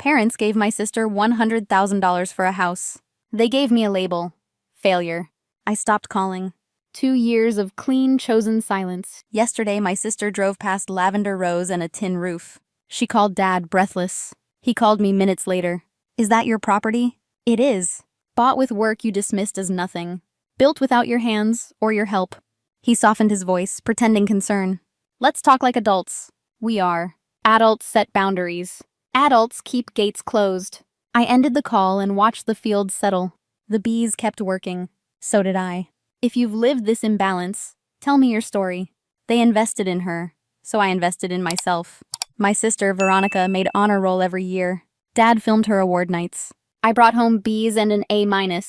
Parents gave my sister $100,000 for a house. They gave me a label. Failure. I stopped calling. 2 years of clean, chosen silence. Yesterday, my sister drove past lavender rose and a tin roof. She called Dad, breathless. He called me minutes later. Is that your property? It is. Bought with work you dismissed as nothing. Built without your hands or your help. He softened his voice, pretending concern. Let's talk like adults. We are. Adults set boundaries. Adults keep gates closed. I ended the call and watched the field settle. The bees kept working. So did I. If you've lived this imbalance, tell me your story. They invested in her, so I invested in myself. My sister, Veronica, made honor roll every year. Dad filmed her award nights. I brought home B's and an A-.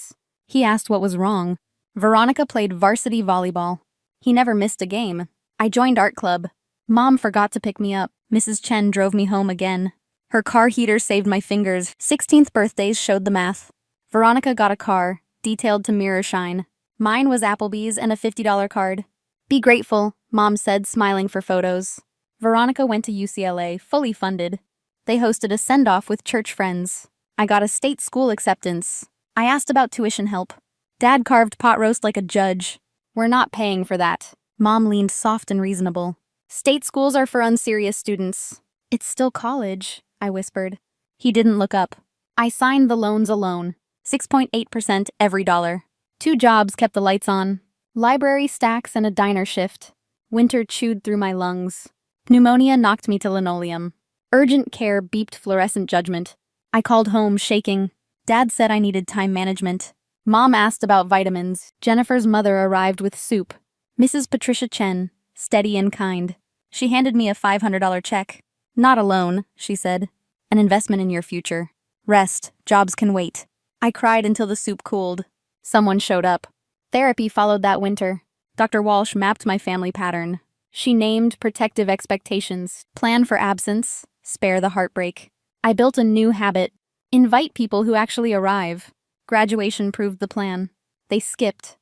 He asked what was wrong. Veronica played varsity volleyball. He never missed a game. I joined art club. Mom forgot to pick me up. Mrs. Chen drove me home again. Her car heater saved my fingers. 16th birthdays showed the math. Veronica got a car, detailed to mirror shine. Mine was Applebee's and a $50 card. Be grateful, Mom said, smiling for photos. Veronica went to UCLA, fully funded. They hosted a send-off with church friends. I got a state school acceptance. I asked about tuition help. Dad carved pot roast like a judge. We're not paying for that. Mom leaned soft and reasonable. State schools are for unserious students. It's still college, I whispered. He didn't look up. I signed the loans alone. 6.8% every dollar. 2 jobs kept the lights on. Library stacks and a diner shift. Winter chewed through my lungs. Pneumonia knocked me to linoleum. Urgent care beeped fluorescent judgment. I called home, shaking. Dad said I needed time management. Mom asked about vitamins. Jennifer's mother arrived with soup. Mrs. Patricia Chen, steady and kind. She handed me a $500 check. Not a loan, she said. An investment in your future. Rest, jobs can wait. I cried until the soup cooled. Someone showed up. Therapy followed that winter. Dr. Walsh mapped my family pattern. She named protective expectations, plan for absence, spare the heartbreak. I built a new habit. Invite people who actually arrive. Graduation proved the plan. They skipped.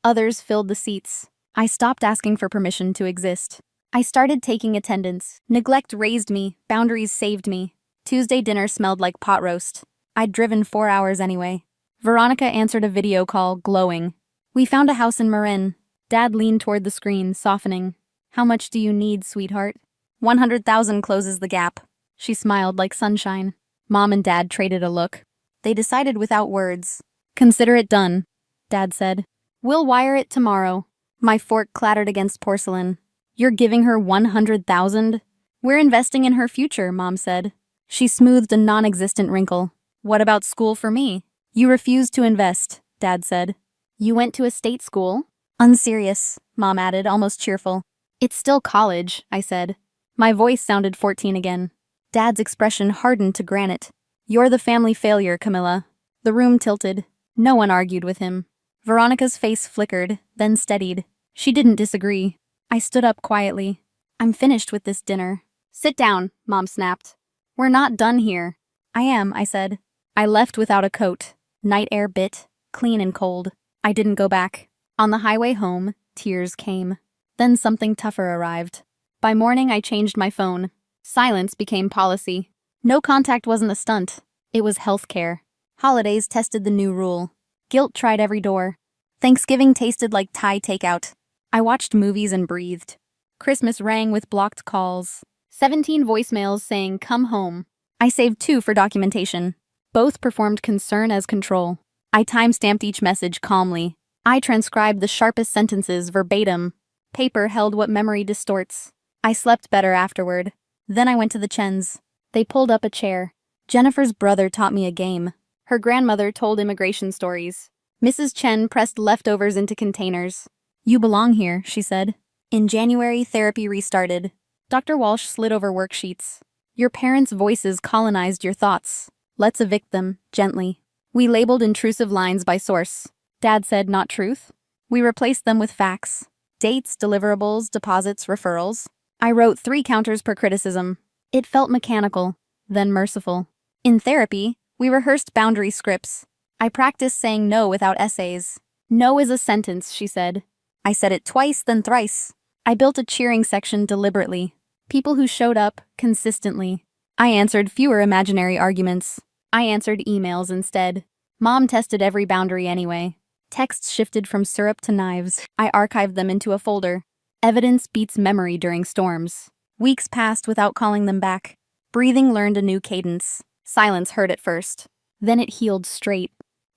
Others filled the seats. I stopped asking for permission to exist. I started taking attendance. Neglect raised me, boundaries saved me. Tuesday dinner smelled like pot roast. I'd driven 4 hours anyway. Veronica answered a video call, glowing. We found a house in Marin. Dad leaned toward the screen, softening. How much do you need, sweetheart? 100,000 closes the gap. She smiled like sunshine. Mom and Dad traded a look. They decided without words. Consider it done, Dad said. We'll wire it tomorrow. My fork clattered against porcelain. You're giving her 100,000? We're investing in her future, Mom said. She smoothed a non-existent wrinkle. What about school for me? You refused to invest, Dad said. You went to a state school? Unserious, Mom added, almost cheerful. It's still college, I said. My voice sounded 14 again. Dad's expression hardened to granite. You're the family failure, Camilla. The room tilted. No one argued with him. Veronica's face flickered, then steadied. She didn't disagree. I stood up quietly. I'm finished with this dinner. Sit down, Mom snapped. We're not done here. I am, I said. I left without a coat. Night air bit, clean and cold. I didn't go back. On the highway home, tears came. Then something tougher arrived. By morning, I changed my phone. Silence became policy. No contact wasn't a stunt. It was healthcare. Holidays tested the new rule. Guilt tried every door. Thanksgiving tasted like Thai takeout. I watched movies and breathed. Christmas rang with blocked calls. 17 voicemails saying, come home. I saved 2 for documentation. Both performed concern as control. I time-stamped each message calmly. I transcribed the sharpest sentences verbatim. Paper held what memory distorts. I slept better afterward. Then I went to the Chens. They pulled up a chair. Jennifer's brother taught me a game. Her grandmother told immigration stories. Mrs. Chen pressed leftovers into containers. You belong here, she said. In January, therapy restarted. Dr. Walsh slid over worksheets. Your parents' voices colonized your thoughts. Let's evict them, gently. We labeled intrusive lines by source. Dad said, not truth. We replaced them with facts. Dates, deliverables, deposits, referrals. I wrote 3 counters per criticism. It felt mechanical, then merciful. In therapy, we rehearsed boundary scripts. I practiced saying no without essays. No is a sentence, she said. I said it twice, then thrice. I built a cheering section deliberately. People who showed up, consistently. I answered fewer imaginary arguments. I answered emails instead. Mom tested every boundary anyway. Texts shifted from syrup to knives. I archived them into a folder. Evidence beats memory during storms. Weeks passed without calling them back. Breathing learned a new cadence. Silence hurt at first. Then it healed straight.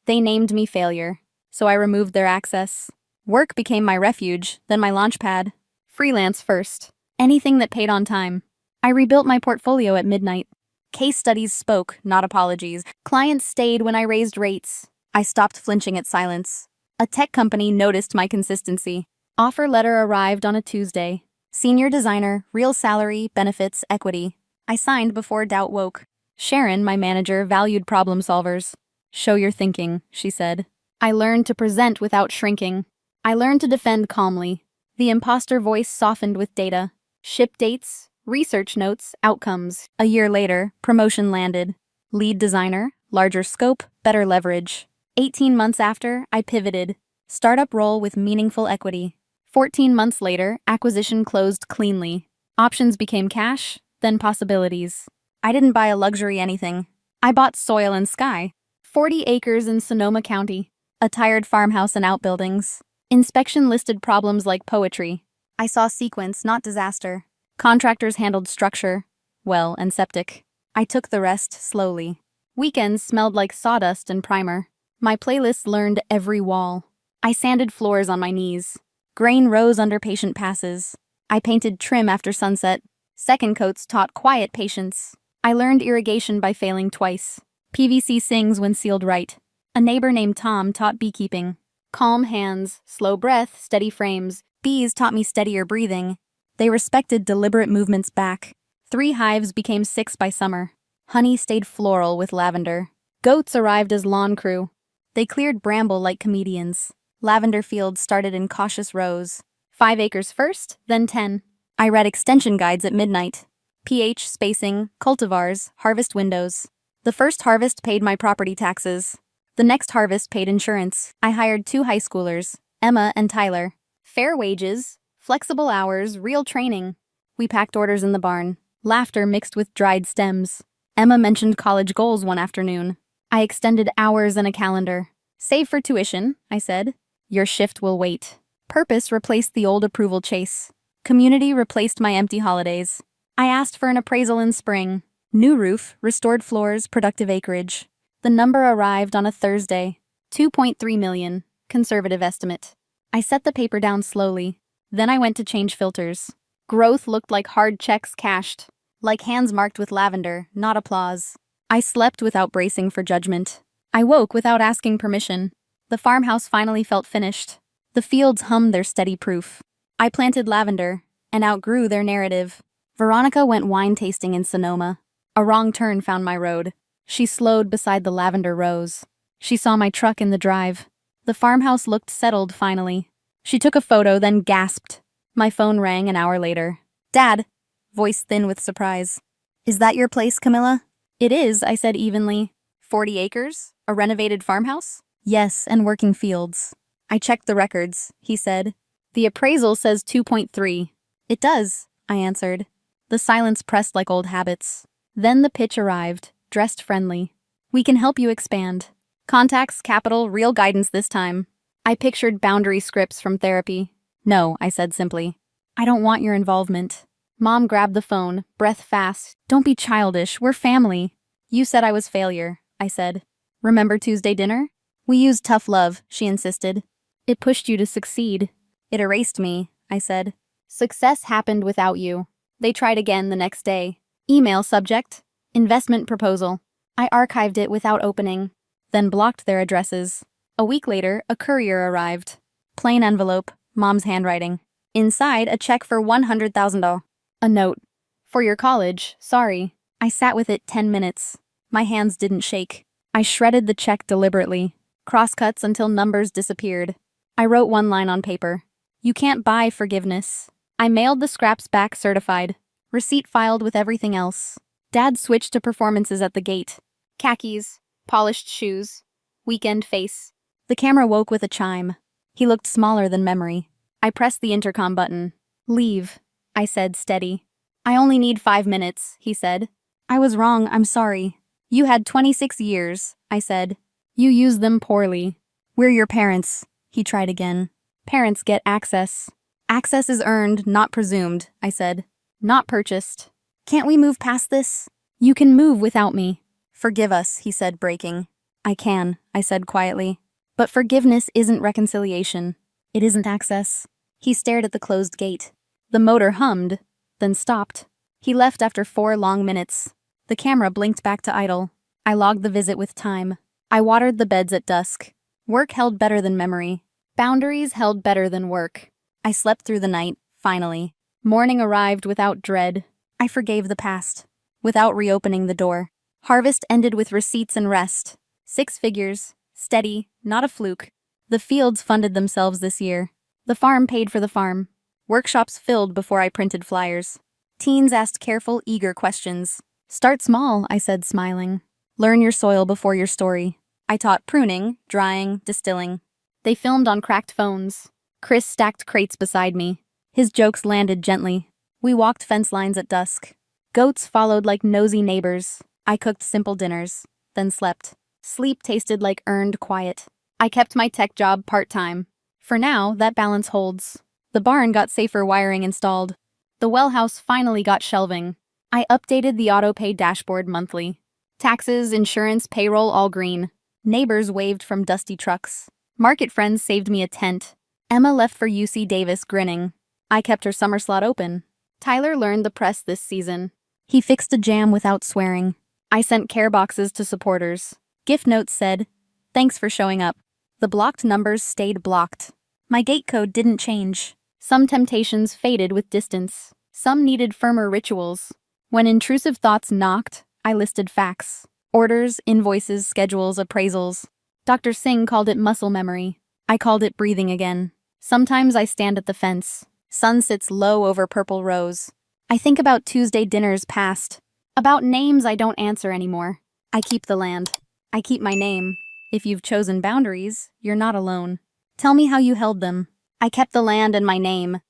They named me failure, so I removed their access. Work became my refuge, then my launchpad. Freelance first. Anything that paid on time. I rebuilt my portfolio at midnight. Case studies spoke, not apologies. Clients stayed when I raised rates. I stopped flinching at silence. A tech company noticed my consistency. Offer letter arrived on a Tuesday. Senior designer, real salary, benefits, equity. I signed before doubt woke. Sharon, my manager, valued problem solvers. Show your thinking, she said. I learned to present without shrinking. I learned to defend calmly. The imposter voice softened with data. Ship dates, research notes, outcomes. A year later, promotion landed. Lead designer, larger scope, better leverage. 18 months after, I pivoted. Startup role with meaningful equity. 14 months later, acquisition closed cleanly. Options became cash, then possibilities. I didn't buy a luxury anything. I bought soil and sky. 40 acres in Sonoma County. A tired farmhouse and outbuildings. Inspection listed problems like poetry. I saw sequence, not disaster. Contractors handled structure, well, and septic. I took the rest slowly. Weekends smelled like sawdust and primer. My playlist learned every wall. I sanded floors on my knees. Grain rose under patient passes. I painted trim after sunset. Second coats taught quiet patience. I learned irrigation by failing twice. PVC sings when sealed right. A neighbor named Tom taught beekeeping. Calm hands, slow breath, steady frames. Bees taught me steadier breathing. They respected deliberate movements back. 3 hives became 6 by summer. Honey stayed floral with lavender. Goats arrived as lawn crew. They cleared bramble like comedians. Lavender fields started in cautious rows. 5 acres first, then 10. I read extension guides at midnight. pH, spacing, cultivars, harvest windows. The first harvest paid my property taxes. The next harvest paid insurance. I hired 2 high schoolers, Emma and Tyler. Fair wages, flexible hours, real training. We packed orders in the barn. Laughter mixed with dried stems. Emma mentioned college goals one afternoon. I extended hours in a calendar. Save for tuition, I said. Your shift will wait. Purpose replaced the old approval chase. Community replaced my empty holidays. I asked for an appraisal in spring. New roof, restored floors, productive acreage. The number arrived on a Thursday. 2.3 million, conservative estimate. I set the paper down slowly. Then I went to change filters. Growth looked like hard checks cashed. Like hands marked with lavender, not applause. I slept without bracing for judgment. I woke without asking permission. The farmhouse finally felt finished. The fields hummed their steady proof. I planted lavender, and outgrew their narrative. Veronica went wine tasting in Sonoma. A wrong turn found my road. She slowed beside the lavender rose. She saw my truck in the drive. The farmhouse looked settled finally. She took a photo, then gasped. My phone rang an hour later. Dad, voice thin with surprise. Is that your place, Camilla? It is, I said evenly. 40 acres? A renovated farmhouse? Yes, and working fields. I checked the records, he said. The appraisal says 2.3. It does, I answered. The silence pressed like old habits. Then the pitch arrived, dressed friendly. We can help you expand. Contacts, capital, real guidance this time. I pictured boundary scripts from therapy. No, I said simply. I don't want your involvement. Mom grabbed the phone, breath fast. Don't be childish, we're family. You said I was failure, I said. Remember Tuesday dinner? We used tough love, she insisted. It pushed you to succeed. It erased me, I said. Success happened without you. They tried again the next day. Email subject, investment proposal. I archived it without opening, then blocked their addresses. A week later, a courier arrived. Plain envelope, Mom's handwriting. Inside, a check for $100,000. A note. For your college, sorry. I sat with it 10 minutes. My hands didn't shake. I shredded the check deliberately. Crosscuts until numbers disappeared. I wrote one line on paper. You can't buy forgiveness. I mailed the scraps back certified. Receipt filed with everything else. Dad switched to performances at the gate. Khakis, polished shoes, weekend face. The camera woke with a chime. He looked smaller than memory. I pressed the intercom button. Leave, I said, steady. I only need 5 minutes, he said. I was wrong, I'm sorry. You had 26 years, I said. You used them poorly. We're your parents, he tried again. Parents get access. Access is earned, not presumed, I said. Not purchased. Can't we move past this? You can move without me. Forgive us, he said, breaking. I can, I said quietly. But forgiveness isn't reconciliation. It isn't access. He stared at the closed gate. The motor hummed, then stopped. He left after 4 long minutes. The camera blinked back to idle. I logged the visit with time. I watered the beds at dusk. Work held better than memory. Boundaries held better than work. I slept through the night, finally. Morning arrived without dread. I forgave the past, without reopening the door. Harvest ended with receipts and rest. 6 figures, steady, not a fluke. The fields funded themselves this year. The farm paid for the farm. Workshops filled before I printed flyers. Teens asked careful, eager questions. Start small, I said, smiling. Learn your soil before your story. I taught pruning, drying, distilling. They filmed on cracked phones. Chris stacked crates beside me. His jokes landed gently. We walked fence lines at dusk. Goats followed like nosy neighbors. I cooked simple dinners, then slept. Sleep tasted like earned quiet. I kept my tech job part-time. For now, that balance holds. The barn got safer wiring installed. The well house finally got shelving. I updated the auto-pay dashboard monthly. Taxes, insurance, payroll, all green. Neighbors waved from dusty trucks. Market friends saved me a tent. Emma left for UC Davis grinning. I kept her summer slot open. Tyler learned the press this season. He fixed a jam without swearing. I sent care boxes to supporters. Gift notes said, "Thanks for showing up." The blocked numbers stayed blocked. My gate code didn't change. Some temptations faded with distance. Some needed firmer rituals. When intrusive thoughts knocked, I listed facts. Orders, invoices, schedules, appraisals. Dr. Singh called it muscle memory. I called it breathing again. Sometimes I stand at the fence. Sun sits low over purple rose. I think about Tuesday dinners past. About names I don't answer anymore. I keep the land. I keep my name. If you've chosen boundaries, you're not alone. Tell me how you held them. I kept the land and my name.